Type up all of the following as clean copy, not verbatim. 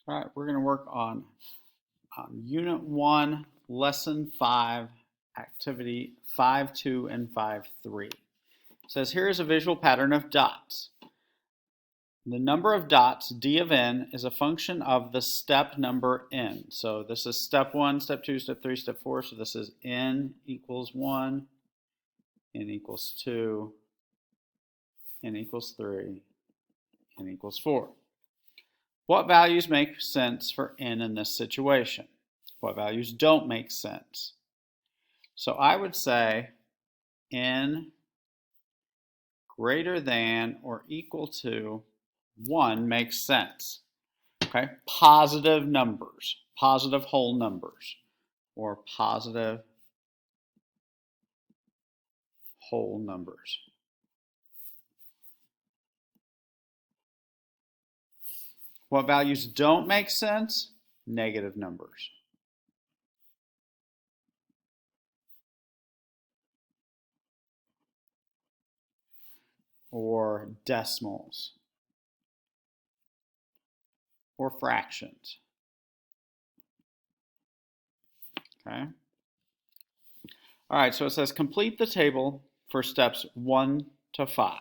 All right, we're going to work on Unit 1, Lesson 5, Activity 5.2 and 5.3. It says, here is a visual pattern of dots. The number of dots, d of n, is a function of the step number n. So this is step 1, step 2, step 3, step 4. So this is n equals 1, n equals 2, n equals 3, n equals 4. What values make sense for n in this situation? What values don't make sense? So I would say n greater than or equal to 1 makes sense. Okay, positive numbers, positive whole numbers, or positive whole numbers. What values don't make sense? Negative numbers. Or decimals. Or fractions. Okay. All right, so it says complete the table for steps 1 to 5.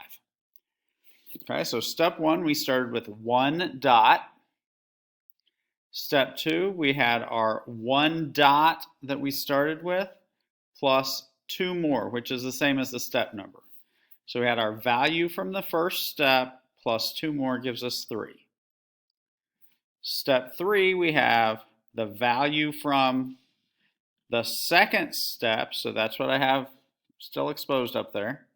Okay, so step 1, we started with 1 dot. Step 2, we had our 1 dot that we started with plus 2 more, which is the same as the step number. So we had our value from the first step plus 2 more gives us 3. Step 3, we have the value from the second step, so that's what I have still exposed up there,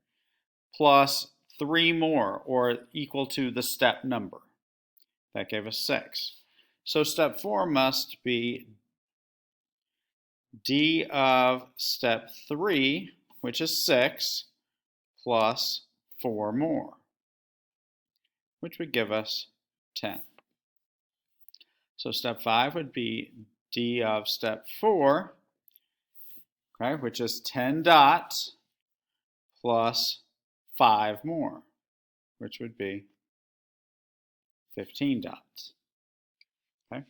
plus 3 more, or equal to the step number. That gave us 6. So step 4 must be d of step 3, which is 6, plus 4 more, which would give us 10. So step 5 would be d of step 4, okay, which is 10 dots plus 5 more, which would be 15 dots. Okay.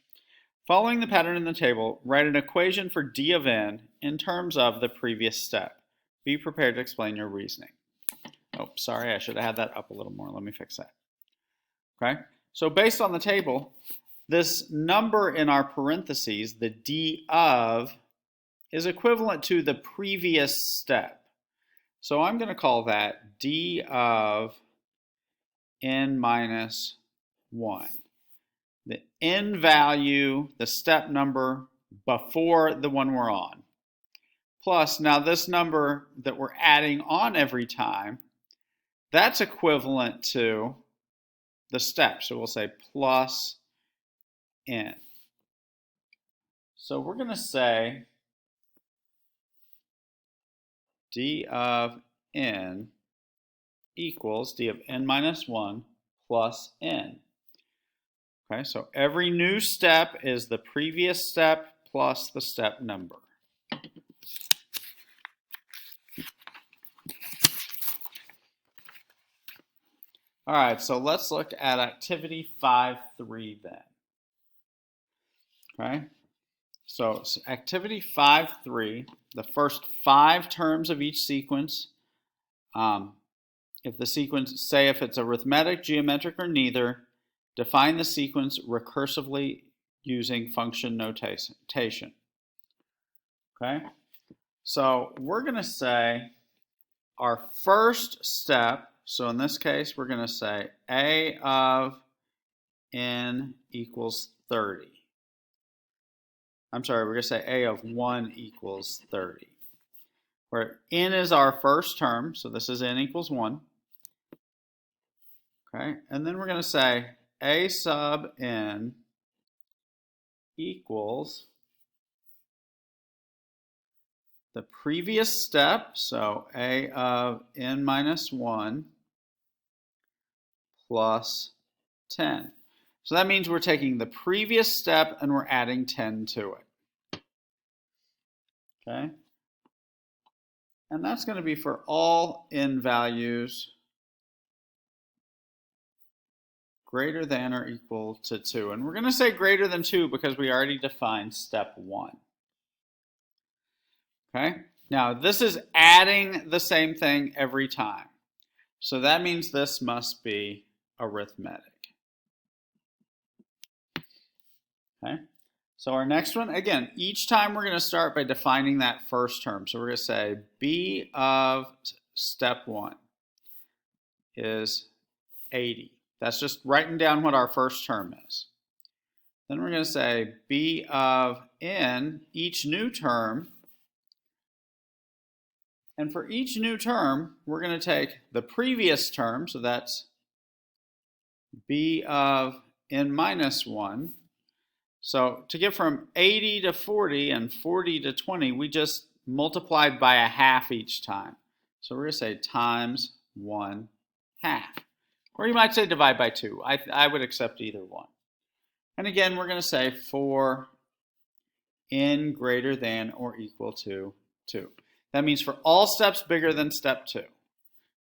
Following the pattern in the table, write an equation for d of n in terms of the previous step. Be prepared to explain your reasoning. Oh, sorry, I should have had that up a little more. Let me fix that. Okay, so based on the table, this number in our parentheses, the d of, is equivalent to the previous step. So I'm going to call that d of n minus 1. The n value, the step number before the one we're on. Plus, now this number that we're adding on every time, that's equivalent to the step. So we'll say plus n. So we're going to say d of n equals d of n minus 1 plus n. Okay, so every new step is the previous step plus the step number. All right, so let's look at activity 5.3 then. Okay, so activity 5.3, the first 5 terms of each sequence, if the sequence, say if it's arithmetic, geometric, or neither, define the sequence recursively using function notation. Okay, so we're going to say our first step, so in this case, we're going to say a of n equals 30. I'm sorry, we're going to say a of 1 equals 30. Where n is our first term, so this is n equals 1. Okay, and then we're going to say a sub n equals the previous step, so a of n minus 1 plus 10. So that means we're taking the previous step and we're adding 10 to it. Okay? And that's going to be for all n values greater than or equal to 2. And we're going to say greater than 2 because we already defined step 1. Okay? Now, this is adding the same thing every time. So that means this must be arithmetic. Okay? So our next one, again, each time we're going to start by defining that first term. So we're going to say b of step 1 is 80. That's just writing down what our first term is. Then we're going to say b of n, each new term. And for each new term, we're going to take the previous term, so that's b of n minus 1. So to get from 80 to 40 and 40 to 20, we just multiplied by a half each time. So we're going to say times 1/2. Or you might say divide by 2. I would accept either one. And again, we're going to say for n greater than or equal to 2. That means for all steps bigger than step 2,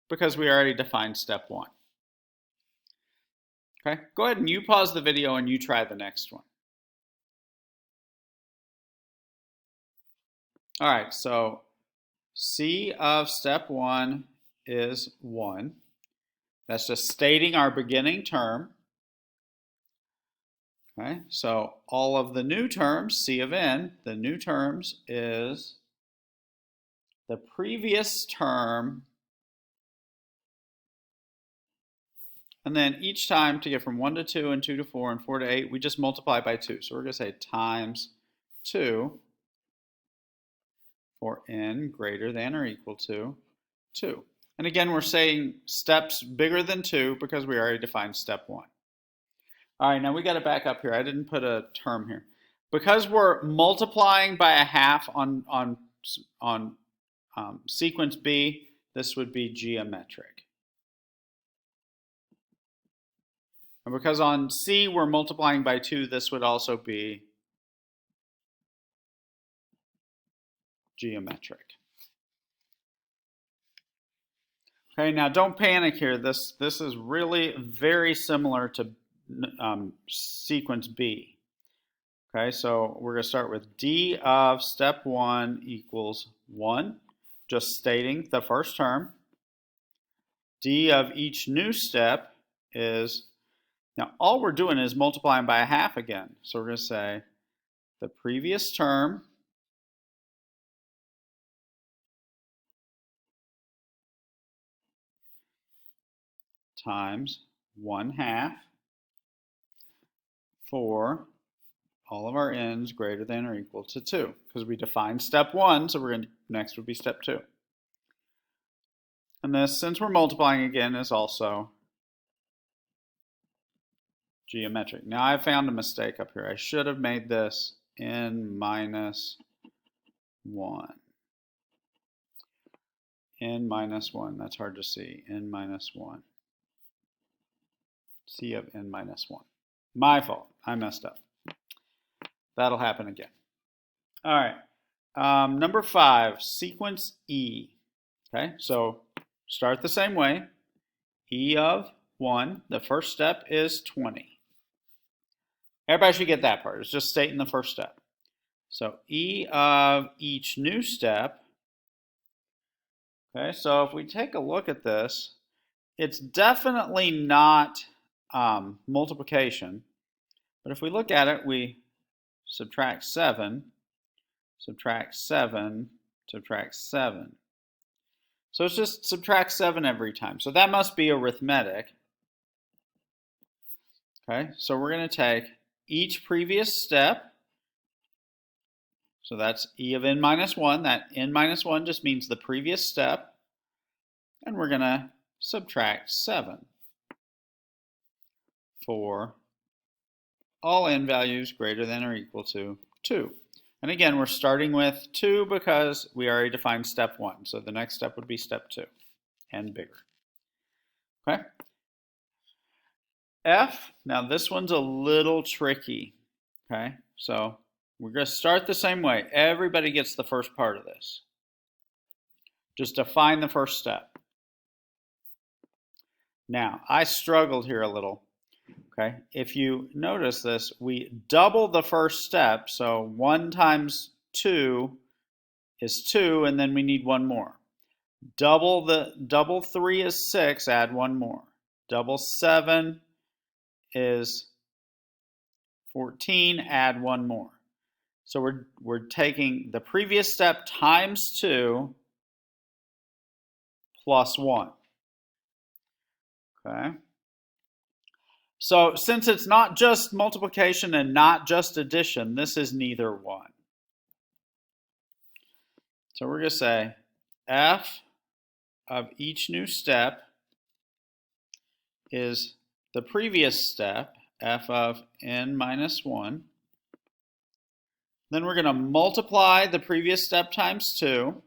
because we already defined step 1. Okay, go ahead and you pause the video and you try the next one. All right, so c of step 1 is 1. That's just stating our beginning term. Okay, so all of the new terms, c of n, the new terms is the previous term, and then each time to get from 1 to 2 and 2 to 4 and 4 to 8, we just multiply by 2. So we're going to say times 2 for n greater than or equal to 2. And again, we're saying steps bigger than 2 because we already defined step 1. All right, now we got to back up here. I didn't put a term here. Because we're multiplying by a half on sequence B, this would be geometric. And because on C we're multiplying by 2, this would also be geometric. Okay, now don't panic here. This is really very similar to sequence B. Okay, so we're going to start with d of step 1 equals 1, just stating the first term. D of each new step is, now all we're doing is multiplying by a half again. So we're going to say the previous term times 1/2 for all of our n's greater than or equal to 2. Because we defined step 1, so we're going to, next would be step 2. And this, since we're multiplying again, is also geometric. Now I found a mistake up here. I should have made this n minus 1. N minus 1, that's hard to see. N minus 1. C of n minus 1. My fault. I messed up. That'll happen again. All right. Number 5, sequence E. Okay, so start the same way. E of 1, the first step is 20. Everybody should get that part. It's just stating the first step. So E of each new step. Okay, so if we take a look at this, it's definitely not multiplication. But if we look at it, we subtract 7, subtract 7, subtract 7. So it's just subtract 7 every time. So that must be arithmetic. Okay, so we're going to take each previous step. So that's E of n minus 1. That n minus 1 just means the previous step. And we're going to subtract 7 for all n values greater than or equal to 2. And again, we're starting with 2 because we already defined step 1. So the next step would be step 2, and bigger. Okay? F, now this one's a little tricky. Okay? So we're going to start the same way. Everybody gets the first part of this. Just define the first step. Now, I struggled here a little Okay, if you notice this, we double the first step, so 1 times 2 is 2, and then we need one more. Double 3 is 6, add one more. Double 7 is 14, add one more. So we're taking the previous step times 2 plus 1. Okay. So since it's not just multiplication and not just addition, this is neither one. So we're going to say f of each new step is the previous step, f of n minus 1. Then we're going to multiply the previous step times 2.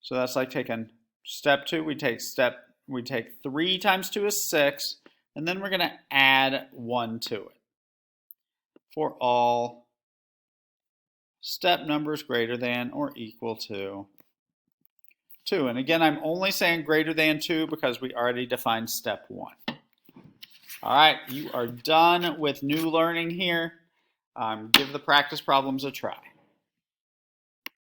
So that's like taking step 2, we take 3 times 2 is 6, and then we're going to add 1 to it for all step numbers greater than or equal to 2. And again, I'm only saying greater than 2 because we already defined step 1. All right, you are done with new learning here. Give the practice problems a try.